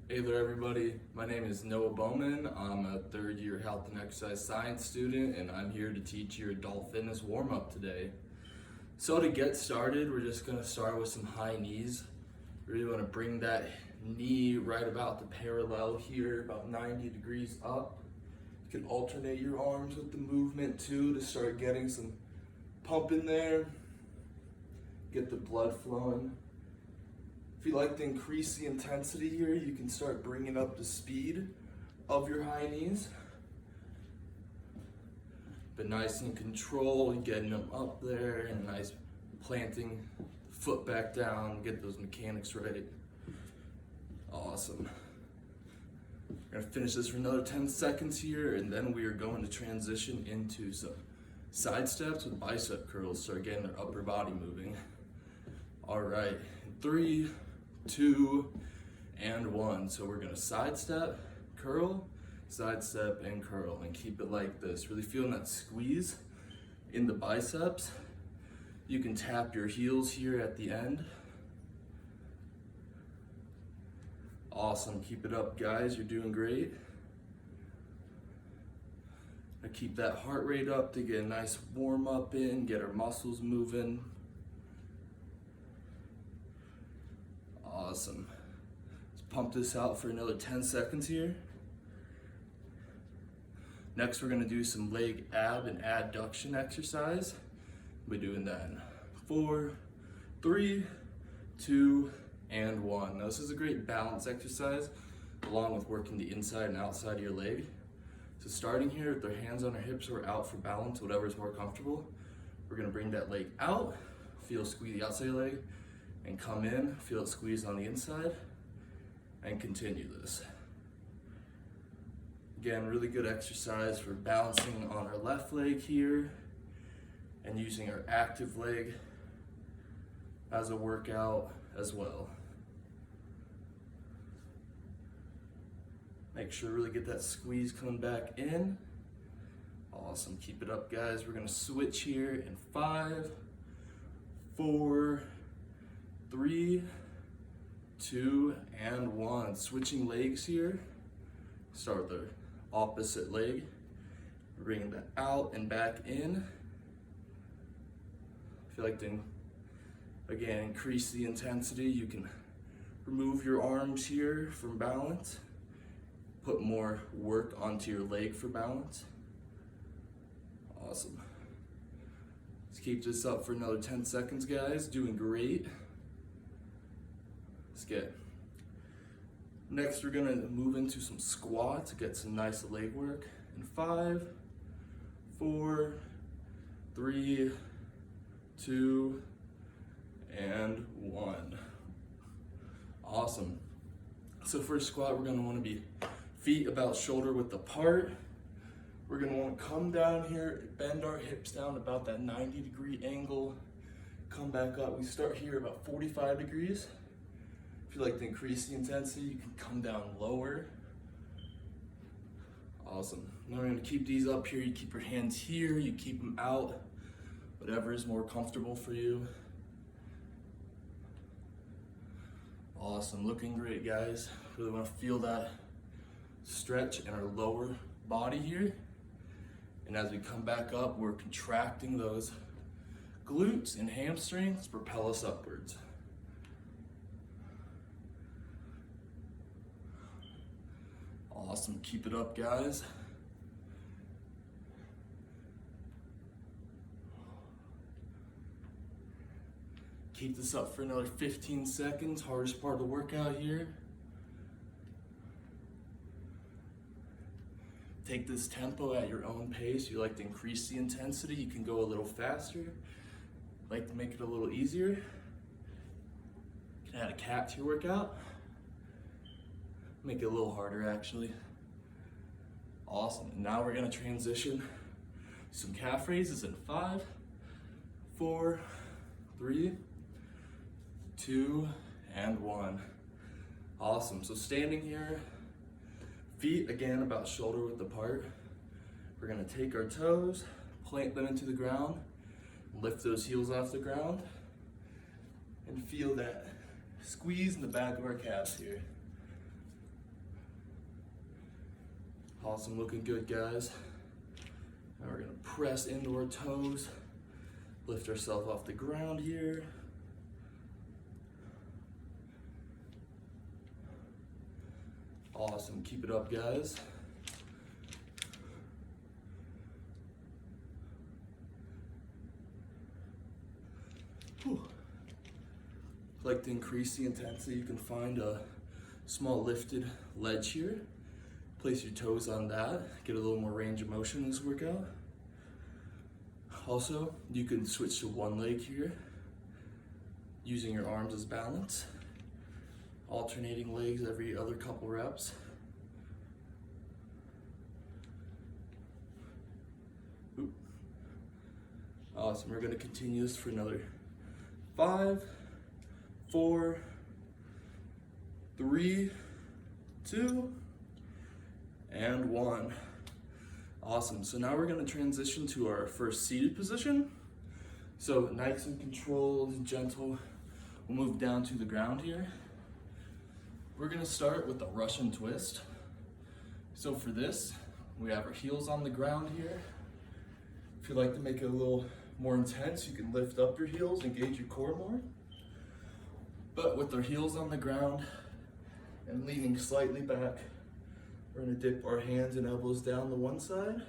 Hey there everybody, my name is Noah Bowman. I'm a third year health and exercise science student and I'm here to teach your adult fitness warm-up today. So to get started, we're just going to start with some high knees. We really want to bring that knee right about the parallel here, about 90 degrees up. You can alternate your arms with the movement too to start getting some pump in there, get the blood flowing. If you like to increase the intensity here, you can start bringing up the speed of your high knees. But nice and control, getting them up there, and nice planting foot back down, get those mechanics right. Awesome. We're gonna finish this for another 10 seconds here, and then we are going to transition into some side steps with bicep curls, start getting their upper body moving. All right, 3, 2, and 1. So we're gonna sidestep, curl, sidestep, and curl, and keep it like this. Really feeling that squeeze in the biceps. You can tap your heels here at the end. Awesome, keep it up guys, you're doing great. Now keep that heart rate up to get a nice warm up in, get our muscles moving. Awesome. Let's pump this out for another 10 seconds here. Next, we're gonna do some leg ab and adduction exercise. We're doing that in 4, 3, 2, and 1. Now, this is a great balance exercise along with working the inside and outside of your leg. So starting here with our hands on our hips, we're out for balance, whatever is more comfortable. We're gonna bring that leg out, feel squeeze the outside leg, and come in, feel it squeeze on the inside, and continue this. Again, really good exercise for balancing on our left leg here and using our active leg as a workout as well. Make sure to really get that squeeze coming back in. Awesome, keep it up guys. We're gonna switch here in 5, 4, 3, 2, and 1. Switching legs here. Start with the opposite leg. Bring that out and back in. If you like to, again, increase the intensity, you can remove your arms here from balance. Put more work onto your leg for balance. Awesome. Let's keep this up for another 10 seconds, guys. Doing great. Let's get. Next, we're gonna move into some squats, get some nice leg work. In 5, 4, 3, 2, and 1. Awesome. So for a squat, we're gonna wanna be feet about shoulder width apart. We're gonna wanna come down here, bend our hips down about that 90-degree angle, come back up. We start here about 45 degrees. If you like to increase the intensity, you can come down lower. Awesome. Now we're gonna keep these up here. You keep your hands here, you keep them out, whatever is more comfortable for you. Awesome, looking great guys. Really wanna feel that stretch in our lower body here. And as we come back up, we're contracting those glutes and hamstrings to propel us upwards. Awesome, keep it up guys. Keep this up for another 15 seconds, hardest part of the workout here. Take this tempo at your own pace. If you like to increase the intensity, you can go a little faster. Like to make it a little easier, you can add a cat to your workout. Make it a little harder actually. Awesome, and now we're gonna transition some calf raises in 5, 4, 3, 2, and 1. Awesome, so standing here, feet again about shoulder width apart. We're gonna take our toes, plant them into the ground, lift those heels off the ground, and feel that squeeze in the back of our calves here. Awesome, looking good, guys. Now we're gonna press into our toes, lift ourselves off the ground here. Awesome, keep it up, guys. Whew. If you'd like to increase the intensity, you can find a small lifted ledge here. Place your toes on that, get a little more range of motion in this workout. Also, you can switch to one leg here, using your arms as balance. Alternating legs every other couple reps. Oop. Awesome, we're gonna continue this for another 5, 4, 3, 2, and 1. Awesome, so now we're gonna transition to our first seated position. So nice and controlled, gentle. We'll move down to the ground here. We're gonna start with the Russian twist. So for this, we have our heels on the ground here. If you'd like to make it a little more intense, you can lift up your heels, engage your core more. But with our heels on the ground and leaning slightly back, we're gonna dip our hands and elbows down to one side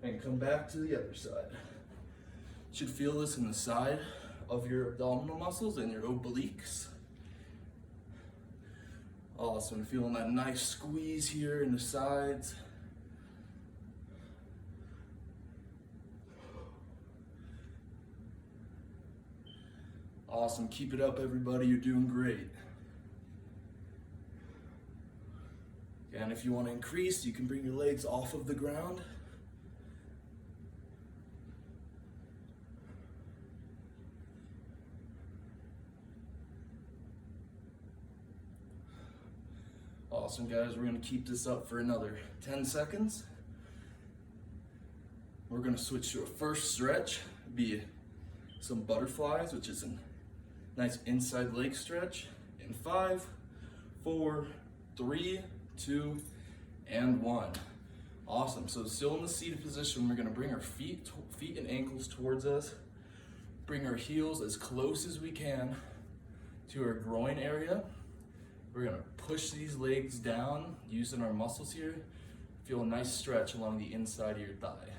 and come back to the other side. You should feel this in the side of your abdominal muscles and your obliques. Awesome, feeling that nice squeeze here in the sides. Awesome, keep it up, everybody, you're doing great. And if you want to increase, you can bring your legs off of the ground. Awesome, guys, we're gonna keep this up for another 10 seconds. We're gonna switch to a first stretch, be some butterflies, which is a nice inside leg stretch. In 5, 4, 3, 2, and 1. Awesome, so still in the seated position, we're gonna bring our feet and ankles towards us. Bring our heels as close as we can to our groin area. We're gonna push these legs down using our muscles here. Feel a nice stretch along the inside of your thigh.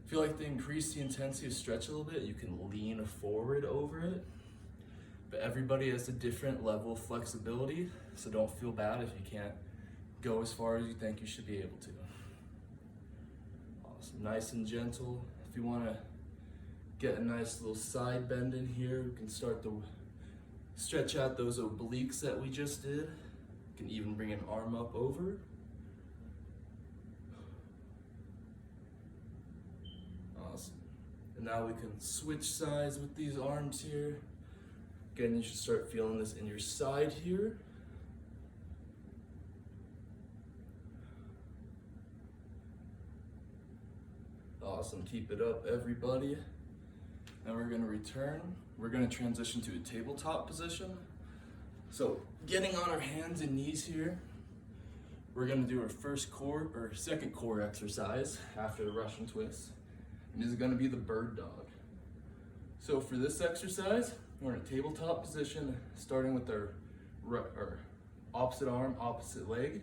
If you like to increase the intensity of stretch a little bit, you can lean forward over it. But everybody has a different level of flexibility, so don't feel bad if you can't go as far as you think you should be able to. Awesome, nice and gentle. If you wanna get a nice little side bend in here, we can start to stretch out those obliques that we just did. You can even bring an arm up over. Awesome. And now we can switch sides with these arms here. Again, you should start feeling this in your side here. Awesome, keep it up, everybody. Now we're gonna return. We're gonna transition to a tabletop position. So getting on our hands and knees here, we're gonna do our second core exercise after the Russian twist. And this is gonna be the bird dog. So for this exercise, we're in a tabletop position, starting with our opposite arm, opposite leg.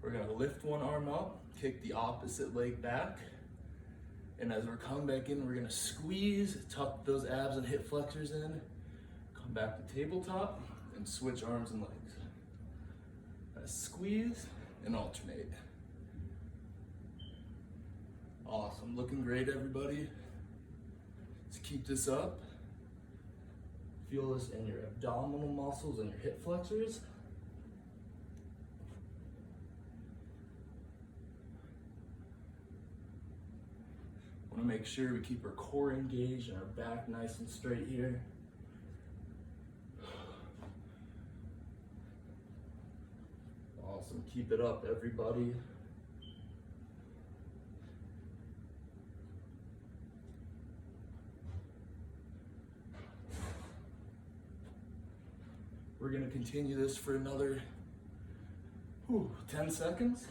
We're gonna lift one arm up, kick the opposite leg back. And as we're coming back in, we're gonna squeeze, tuck those abs and hip flexors in, come back to tabletop, and switch arms and legs. Squeeze and alternate. Awesome, looking great, everybody. Let's keep this up. Feel this in your abdominal muscles and your hip flexors. Want to make sure we keep our core engaged and our back nice and straight here. Awesome, keep it up, everybody. We're gonna continue this for another 10 seconds.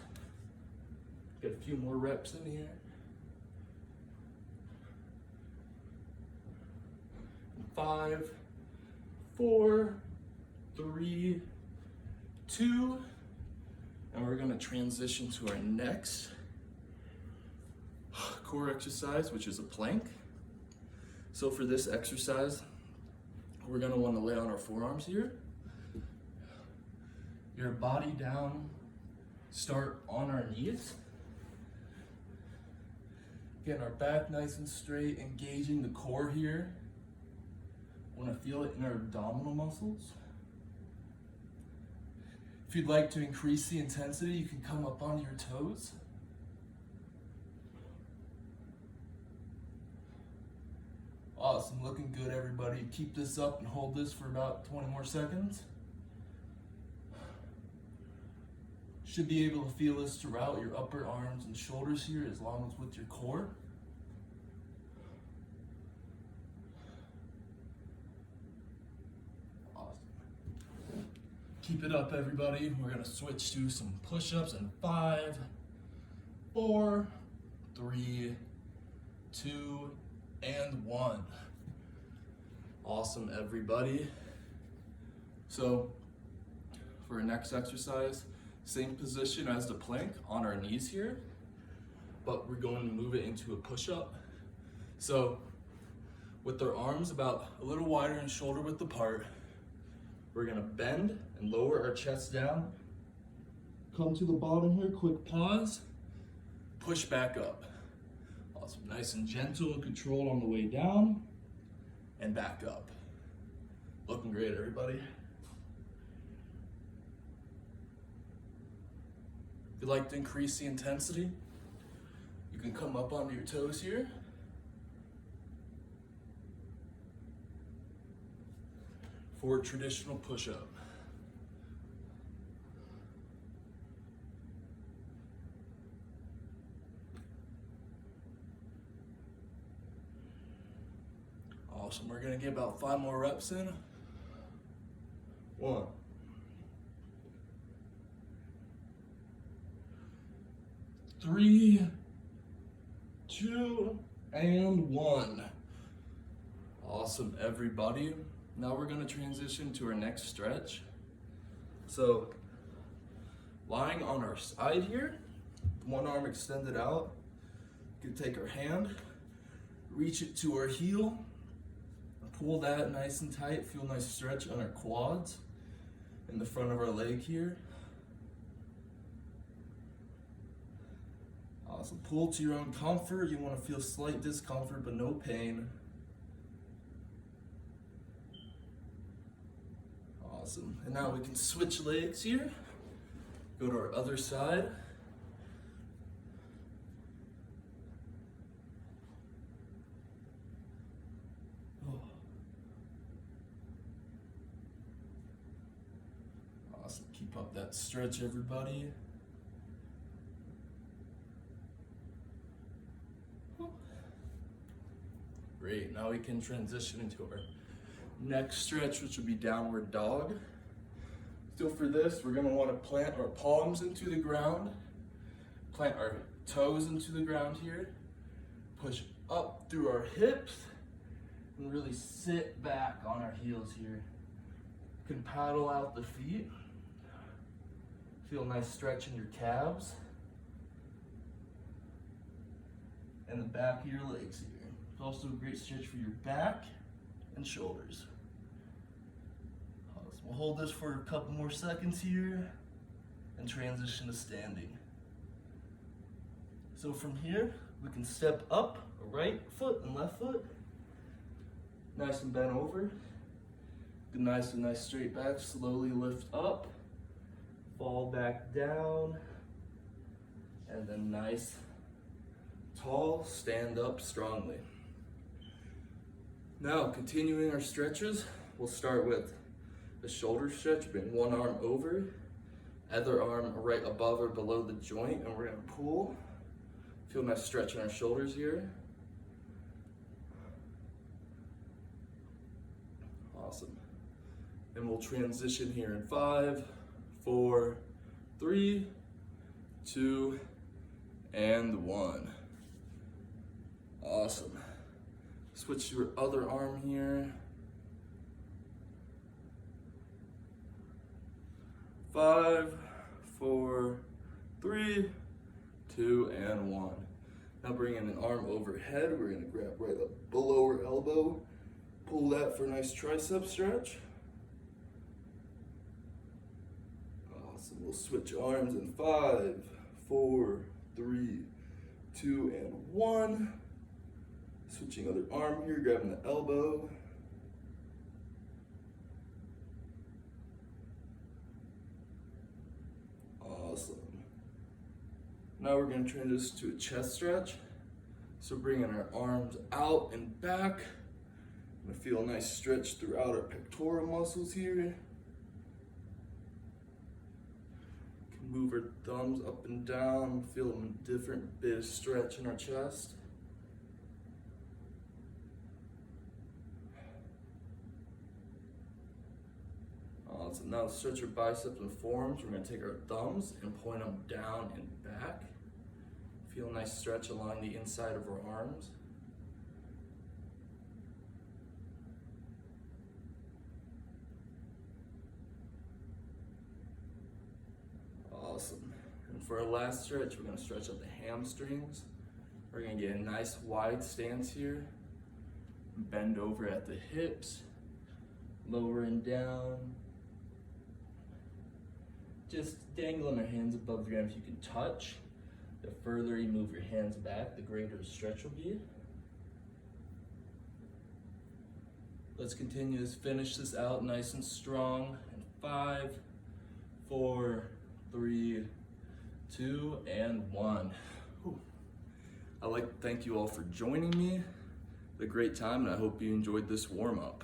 Get a few more reps in here. 5, 4, 3, 2, and we're gonna transition to our next core exercise, which is a plank. So for this exercise, we're gonna wanna lay on our forearms here. Your body down, start on our knees. Getting our back nice and straight, engaging the core here. Wanna feel it in our abdominal muscles. If you'd like to increase the intensity, you can come up onto your toes. Awesome, looking good everybody. Keep this up and hold this for about 20 more seconds. Should be able to feel this throughout your upper arms and shoulders here, as long as with your core. Awesome. Keep it up everybody. We're gonna switch to some push-ups in 5, 4, 3, 2, and 1. Awesome everybody. So for our next exercise, same position as the plank on our knees here, but we're going to move it into a push-up. So with our arms about a little wider and shoulder width apart, we're gonna bend and lower our chest down. Come to the bottom here, quick pause, push back up. Awesome, nice and gentle and controlled on the way down and back up. Looking great, everybody. If you'd like to increase the intensity, you can come up onto your toes here. For a traditional push-up. Awesome, we're gonna get about 5 more reps in. 1. 3, 2, and 1. Awesome, everybody. Now we're gonna transition to our next stretch. So, lying on our side here, one arm extended out, you can take our hand, reach it to our heel, pull that nice and tight, feel a nice stretch on our quads, in the front of our leg here. Awesome, pull to your own comfort. You wanna feel slight discomfort, but no pain. Awesome, and now we can switch legs here. Go to our other side. Awesome, keep up that stretch, everybody. Great, now we can transition into our next stretch, which would be downward dog. So for this, we're gonna wanna plant our palms into the ground, plant our toes into the ground here, push up through our hips, and really sit back on our heels here. You can paddle out the feet. Feel a nice stretch in your calves and the back of your legs here. It's also a great stretch for your back and shoulders. So we'll hold this for a couple more seconds here and transition to standing. So from here, we can step up, right foot and left foot, nice and bent over. Good, nice and nice straight back, slowly lift up, fall back down, and then nice, tall, stand up strongly. Now, continuing our stretches, we'll start with the shoulder stretch, bring one arm over, other arm right above or below the joint, and we're gonna pull. Feel a nice stretch in our shoulders here. Awesome. And we'll transition here in 5, 4, 3, 2, and 1. Awesome. Switch to your other arm here. 5, 4, 3, 2, and 1. Now bring in an arm overhead. We're gonna grab right up below our elbow. Pull that for a nice tricep stretch. Awesome. We'll switch arms in 5, 4, 3, 2, and 1. Switching other arm here, grabbing the elbow. Awesome. Now we're going to transition to a chest stretch. So bringing our arms out and back. Going to feel a nice stretch throughout our pectoral muscles here. Can move our thumbs up and down, feel a different bit of stretch in our chest. Awesome. Now stretch your biceps and forearms. We're going to take our thumbs and point them down and back. Feel a nice stretch along the inside of our arms. Awesome. And for our last stretch, we're going to stretch out the hamstrings. We're going to get a nice wide stance here. Bend over at the hips, lowering down. Just dangling our hands above the ground. If you can touch, the further you move your hands back, the greater the stretch will be. Let's continue to finish this out nice and strong. In 5, 4, 3, 2, and 1. Whew. I'd like to thank you all for joining me. Had a great time, and I hope you enjoyed this warm-up.